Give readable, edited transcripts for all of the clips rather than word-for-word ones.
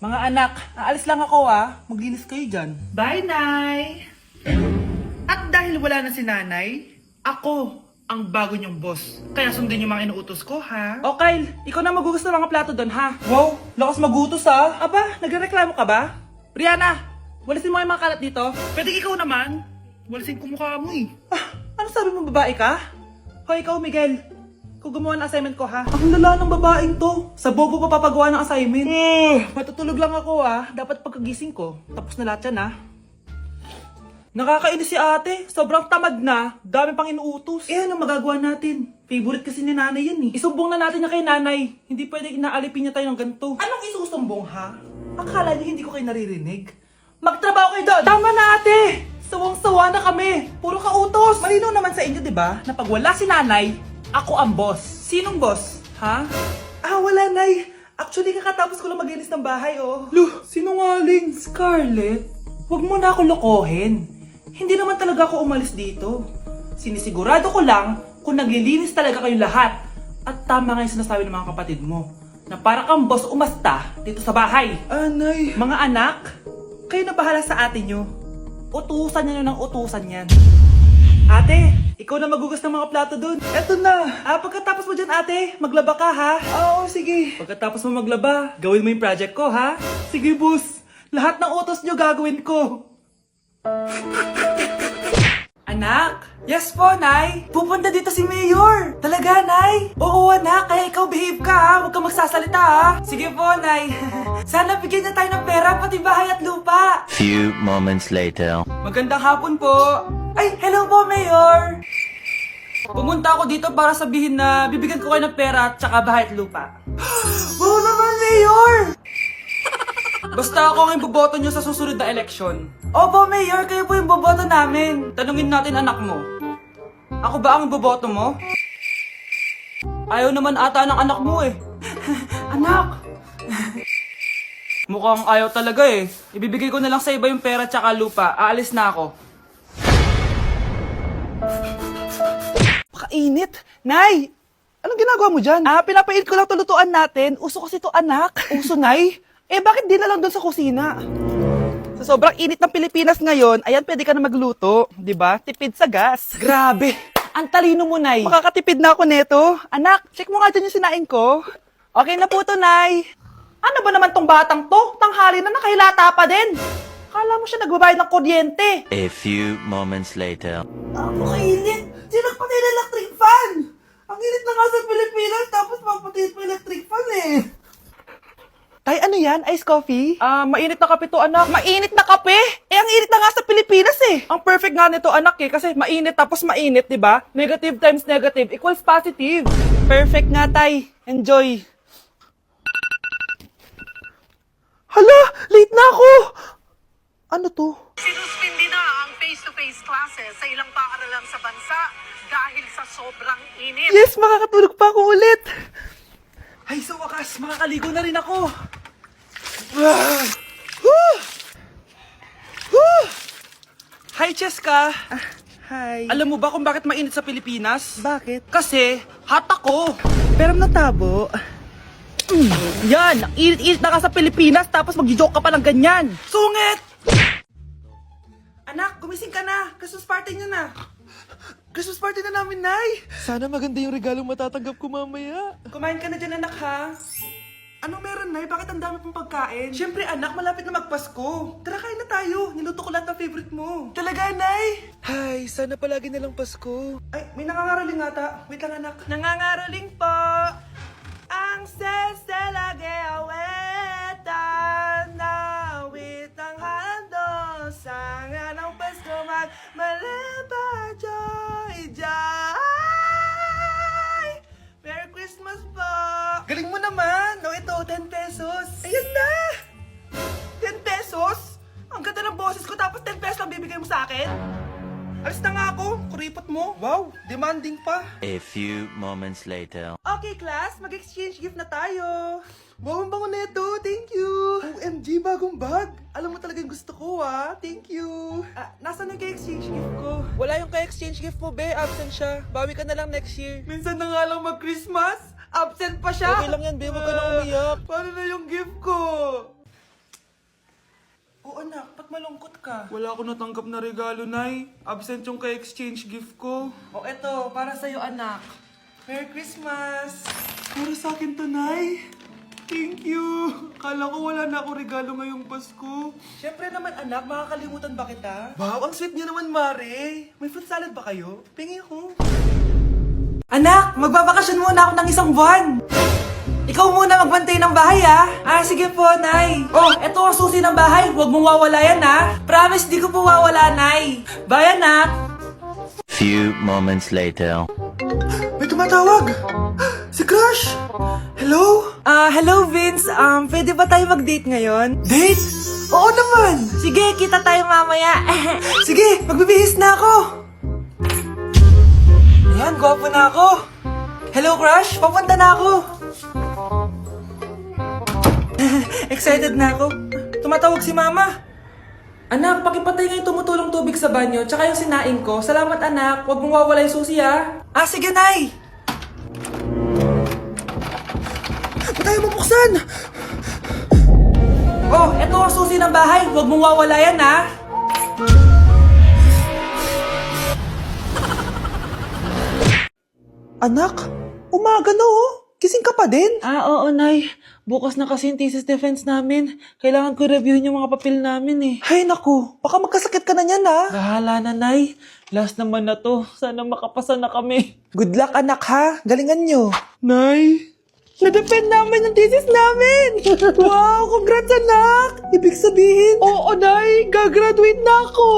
Mga anak, aalis lang ako Maglinis kayo dyan. Bye, Nay! At dahil wala na si Nanay, ako ang bago niyong boss. Kaya sundin yung mga inuutos ko, ha? O Kyle, ikaw na magugas ng mga plato doon ha. Wow, lakas magutos Aba, nagrereklamo ka ba? Brianna, walisin mo yung mga kalat dito. Pwede ikaw naman. Walisin ko mukha mo eh. Ano sabi mo, babae ka? Hoy, ikaw Miguel. Ikaw gumawa ng assignment ko ha. Ang lala ng babaeng to. Sa bobo pa papagawa ng assignment. Matutulog lang ako Dapat pagkagising ko, tapos na lahat yan Nakakainis si ate. Sobrang tamad na. Dami pang inuutos. Ano magagawa natin? Favorite kasi ni nanay yan Isumbong na natin niya kay nanay. Hindi pwede inaalipin niya tayo ng ganito. Anong isusumbong ha? Akala niyo hindi ko kayo naririnig? Magtrabaho kayo doon! Tama na ate! Sawang-sawa na kami! Puro kautos! Malinaw naman sa inyo, di ba? Na pag wala si nanay, ako ang boss. Sinong boss? Ha? Wala nay. Actually, kakatapos ko lang maglinis ng bahay, Luh, sinungaling. Scarlett, huwag mo na ako lokohin. Hindi naman talaga ako umalis dito. Sinisigurado ko lang kung naglilinis talaga kayo lahat. At tama nga yung sinasabi ng mga kapatid mo. Na para kang boss umasta dito sa bahay. Anay. Mga anak, kayo na bahala sa ate nyo. Utusan nyo ng utusan yan. Ate, ikaw na magugas ng mga plato dun. Eto na. Pagkatapos mo dyan ate, maglaba ka ha? Oo, sige. Pagkatapos mo maglaba, gawin mo yung project ko ha? Sige boss. Lahat ng utos nyo gagawin ko. Anak? Yes po, Nay. Pupunta dito si Mayor. Talaga, Nay? Oo, anak. Kaya ikaw behave ka Huwag kang magsasalita Sige po, Nay. Sana bigyan niya tayo ng pera, pati bahay at lupa. Few moments later. Magandang hapon po. Ay, hello po, Mayor. Pumunta ako dito para sabihin na bibigyan ko kayo ng pera at saka bahay at lupa. Wow naman, Mayor! Basta ako ang iboboto nyo sa susunod na eleksyon. Opo, Mayor, kayo po yung boboto namin. Tanungin natin anak mo. Ako ba ang boboto mo? Ayaw naman ata ng anak mo Anak! Mukhang ayaw talaga Ibibigay ko na lang sa iba yung pera tsaka lupa. Aalis na ako. Pakainit! Nay! Anong ginagawa mo dyan? Pinapainit ko lang tulutuan natin. Uso kasi to anak. Uso, Nay? Bakit di na lang doon sa kusina? Sa sobrang init ng Pilipinas ngayon, ayan, pwede ka na magluto. Di ba? Tipid sa gas. Grabe! Ang talino mo, Nay. Makakatipid na ako neto. Anak, check mo nga dyan yung sinain ko. Okay na po to, Nay. Ano ba naman tong batang to? Tanghali na nakahilata pa din. Kala mo siya nagbabayad ng kuryente. A few moments later. Napakainit! Sinakpatay na electric fan! Ang init na nga sa Pilipinas, tapos mapatay pa electric fan Tay, ano yan? Ice coffee? Mainit na kape to, anak. Mainit na kape? Ang init na nga sa Pilipinas Ang perfect nga nito, anak kasi mainit tapos mainit, di ba? Negative times negative equals positive. Perfect nga, Tay. Enjoy. Hala! Late na ako! Ano to? Sinuspindi na ang face-to-face classes sa ilang paaralan sa bansa dahil sa sobrang init. Yes, makakatulog pa ako ulit. Ay, sa wakas, makakaligo na rin ako. Hi, Cheska. Hi. Alam mo ba kung bakit mainit sa Pilipinas? Bakit? Kasi, hot ako. Pero natabo. Yan, ang init-init na ka sa Pilipinas tapos mag-joke ka pa ng ganyan. Sungit! Anak, gumising ka na. Christmas party niyo na. Christmas party na namin, Nay. Sana maganda yung regalong matatanggap ko mamaya. Kumain ka na dyan, anak, ha? Anong meron, Nay? Bakit ang dami pong pagkain? Siyempre, anak, malapit na magpasko. Tara, kain na tayo. Niluto ko lahat ng favorite mo. Talaga, Nay? Ay, sana palagi na lang Pasko. Ay, may nangangaraling ata. Wait lang, anak. Nangangaraling po. Ang seselage awetan na witang hando sa nga ng Pasko magmalaba joy joy. Merry Christmas po. Galing mo naman. No, ito, 10 pesos. Ayan na. 10 pesos? Ang ganda ng boses ko tapos 10 pesos lang bibigay mo sa akin? Alis na nga ako. Kuripot mo. Wow, demanding pa. A few moments later. Okay, class. Mag-exchange gift na tayo. Wow, ang bango neto. Thank you. OMG, bagong bag. Alam mo talaga yung gusto ko, Thank you. Nasaan yung ka-exchange gift ko? Wala yung ka-exchange gift mo, be. Absent siya. Bawi ka na lang next year. Minsan na nga lang mag-Christmas. Absent pa siya. Okay lang yan, be. Huwag ka na umiyak. Paano na yung gift ko? malungkot ka? Wala ako natanggap na regalo, Nay. Absent yung ka-exchange gift ko. O eto, para sa'yo anak. Merry Christmas! Para sa akin to, Nay. Thank you. Kala ko wala na ako regalo ngayong Pasko. Siyempre naman anak, makakalimutan ba kita? Wow, ang sweet niyo naman, Mare. May fruit salad ba kayo? Pingi ko. Anak, magbabakasyon muna ako ng isang buwan. Ikaw muna magbantay ng bahay, ah. Ah, sige po, Nay. Oh, eto ang susi ng bahay. Huwag mong wawala yan, ah. Promise, di ko po wawala, Nay. Bye, anak. Few moments later. May tumatawag. Si Crush. Hello? Hello, Vince. Pwede ba tayo mag-date ngayon? Date? Oo naman. Sige, kita tayo mamaya. Sige, magbibihis na ako. Ayan, gwapo na ako. Hello, crush. Papunta na ako. Excited na ako. Tumatawag si mama. Anak, pakipatay nga yung tumutulong tubig sa banyo, tsaka yung sinaing ko. Salamat, anak. Huwag mong wawala yung susi, ha? Ah, sige, Nay. Ba't tayo mabuksan? Oh, eto ang susi ng bahay. Huwag mong wawala yan, ha? Anak, umaga na oh. Kising ka pa din? Oo, Nay. Bukas na kasi yung thesis defense namin. Kailangan ko reviewin yung mga papel namin, eh. Hay naku, baka magkasakit ka na niyan ah. Bahala na, Nay. Last naman na to. Sana makapasa na kami. Good luck anak ha, galingan nyo. Nay, na-defend namin yung thesis namin. Wow, congrats anak. Ibig sabihin, oo Nay, gagraduate na ako.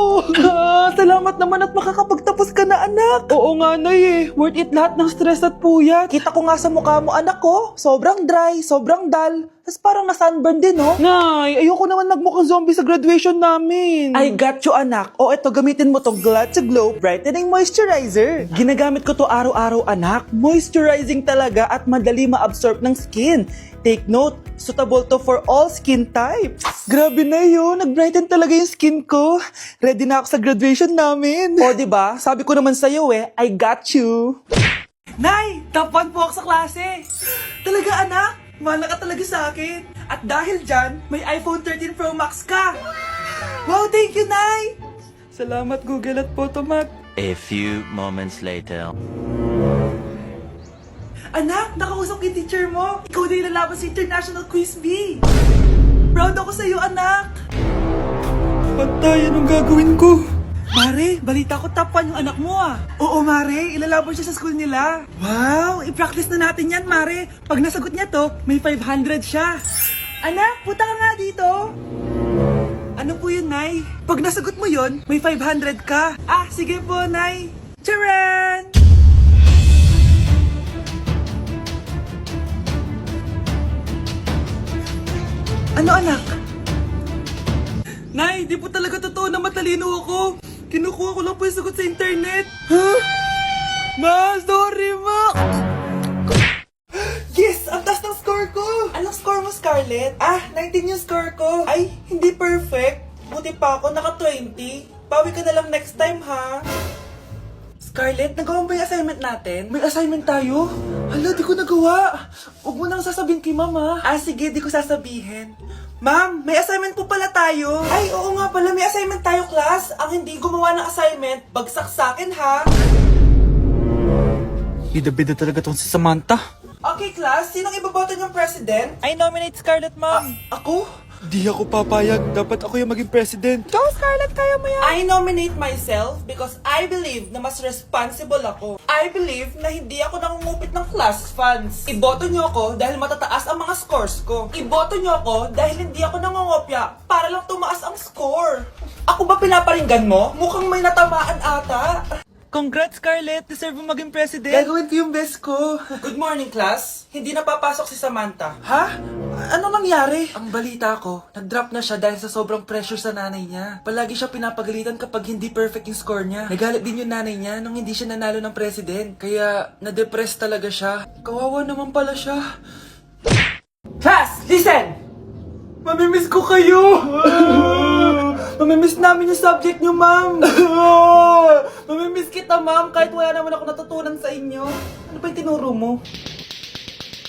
Salamat naman at makakapagtapos ka na anak. Oo nga Nay eh, worth it lahat ng stress at puyat. Kita ko nga sa mukha mo anak ko, sobrang dry, sobrang dull. Tapos parang na-sunburn din, no? Nay, ayoko naman magmukhang zombie sa graduation namin. I got you, anak. O, eto, gamitin mo to Glad to Glow Brightening Moisturizer. Ginagamit ko to araw-araw, anak. Moisturizing talaga at madali ma-absorb ng skin. Take note, suitable to for all skin types. Grabe na yun, nag-brighten talaga yung skin ko. Ready na ako sa graduation namin. O, diba? Sabi ko naman sa'yo I got you. Nay! Top 1 po ako sa klase! Talaga, anak? Mahal ka talaga sa akin. At dahil dyan, may iPhone 13 Pro Max ka. Wow, thank you, Nay! Salamat, Google at Photomac. A few moments later. Anak, nakausap yung teacher mo. Ikaw na yung lalaban sa International Quiz Bee. Proud ako sa'yo, anak. Patay, anong gagawin ko? Mare, balita ko top 1 yung anak mo ah. Oo, Mare, ilalaban siya sa school nila. Wow, i-practice na natin yan, Mare. Pag nasagot niya to, may 500 siya. Anak, punta ka nga dito. Ano po yun, Nay? Pag nasagot mo yun, may 500 ka. Ah, sige po, Nay. Charan! Ano, anak? Nay, di po talaga totoo na matalino ako. Kinukuha ko lang po yung sagot sa internet. Huh? Ma, sorry ma! Yes! Ang taas ng score ko! Anong score mo, Scarlett? 19 yung score ko. Ay, hindi perfect. Buti pa ako, naka 20. Pawi ka na lang next time, ha? Scarlett, nagawa mo ba yung assignment natin? May assignment tayo? Hala, di ko nagawa. Huwag mo nang sasabihin kay mama. Sige, di ko sasabihin. Ma'am, may assignment po pala tayo. Ay, oo nga pala, may assignment tayo, class. Ang hindi gumawa ng assignment, bagsak sa akin, ha? Bida-bida talaga tong si Samantha. Okay, class, sinong ibaboto niyong president? I nominate Scarlett, ma'am. Ako? Di ako papayag. Dapat ako yung maging president. Go, Scarlett, kaya mo yan. I nominate myself because I believe na mas responsible ako. I believe na hindi ako nangungupit ng class funds. Iboto niyo ako dahil matataas ang mga scores ko. Iboto niyo ako dahil hindi ako nangungopya para lang tumaas ang score. Ako ba pinaparinggan mo? Mukhang may natamaan ata. Congrats, Scarlett. Deserve mo maging president. Gagawin ko yung best ko. Good morning, class. Hindi na papasok si Samantha. Ha? Ano nangyari? Ang balita ko, nag-drop na siya dahil sa sobrang pressure sa nanay niya. Palagi siya pinapagalitan kapag hindi perfect yung score niya. Nagalit din yung nanay niya nung hindi siya nanalo ng president. Kaya, na-depress talaga siya. Kawawa naman pala siya. Class, listen! Mamimiss ko kayo! Mamimiss namin yung subject nyo, ma'am! Mamimiss kita, ma'am, kahit wala naman ako natutunan sa inyo. Ano ba yung tinuro mo?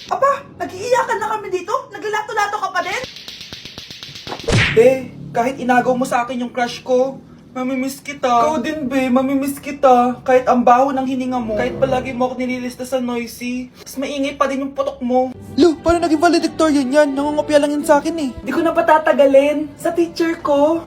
Aba, nag-iiyakan na kami dito? Naglalato-lato ka pa din? Kahit inagaw mo sa akin yung crush ko, mamimiss kita. Ikaw din, be. Mamimiss kita. Kahit ang baho ng hininga mo. Kahit palagi mo ako nililista sa noisy. Mas maingay pa din yung putok mo. Lu, paano naging valedictorian yan? Nangungopia lang yun sa akin eh. Di ko na patatagalin. Sa teacher ko,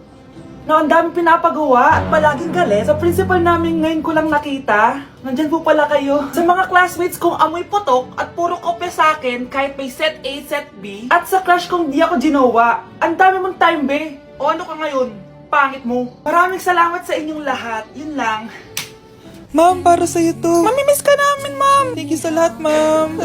na ang dami pinapagawa at palaging galit. Sa principal namin ngayon ko lang nakita. Nandyan po pala kayo. Sa mga classmates kong amoy putok at puro kopya sa akin kahit may set A, set B. At sa crush kong di ako ginawa. Ang dami mong time, be. O ano ka ngayon? Pangit mo. Maraming salamat sa inyong lahat. Yun lang. Ma'am, para sa'yo to. Mamimiss ka namin, ma'am. Thank you sa lahat, ma'am.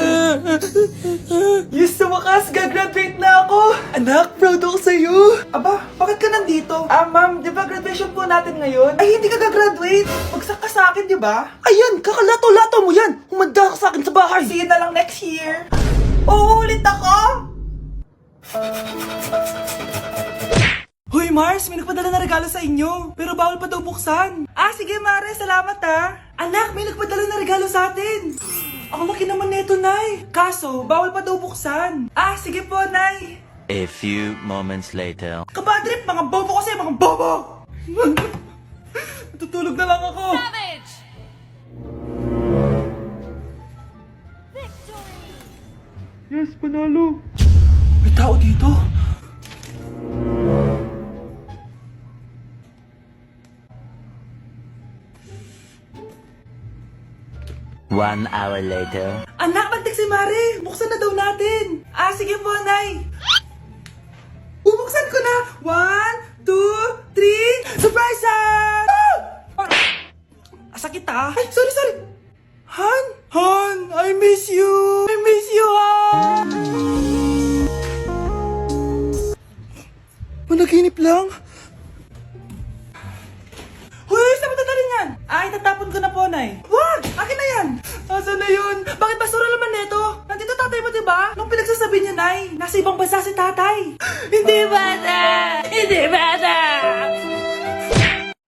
Yes, sa wakas, gagraduate na ako. Anak, proud ako sa'yo. Aba, bakit ka nandito? Ma'am, di ba graduation po natin ngayon? Ay, hindi ka gagraduate. Magsak ka sa akin, di ba? Ayan, kakalato-lato mo yan. Humanda ka sa akin sa bahay. See you na lang next year. Oo, ulit ako. Hoy Mars, may nagpadala na regalo sa inyo. Pero bawal pa daw buksan. Sige Mare, salamat Anak, may nagpadala na regalo sa atin. Ang laki naman nito, Nay. Kaso, bawal pa daw buksan. Sige po, Nay. A few moments later. Kabadrip, mga bobo kasi, mga bobo! Tutulog na lang ako. Yes, panalo. May tao dito. One hour later. Anak, nagtik si Mare. Buksan na daw natin. Sige po, Nay. Bubuksan ko na. 1, 2, 3. Surprise! Sakit Ay, sorry. Han? Han, I miss you. I miss you, Han. Managinip lang. Hoy, saan mo dadalhin yan? Itatapon ko na po, Nay. Wag! Akin na yan! Asan na yun? Bakit basura naman neto? Nandito tatay mo, diba? Nung pinagsasabi niya, Nay, nasa ibang bansa si tatay. Hindi ba, Nay? Hindi ba?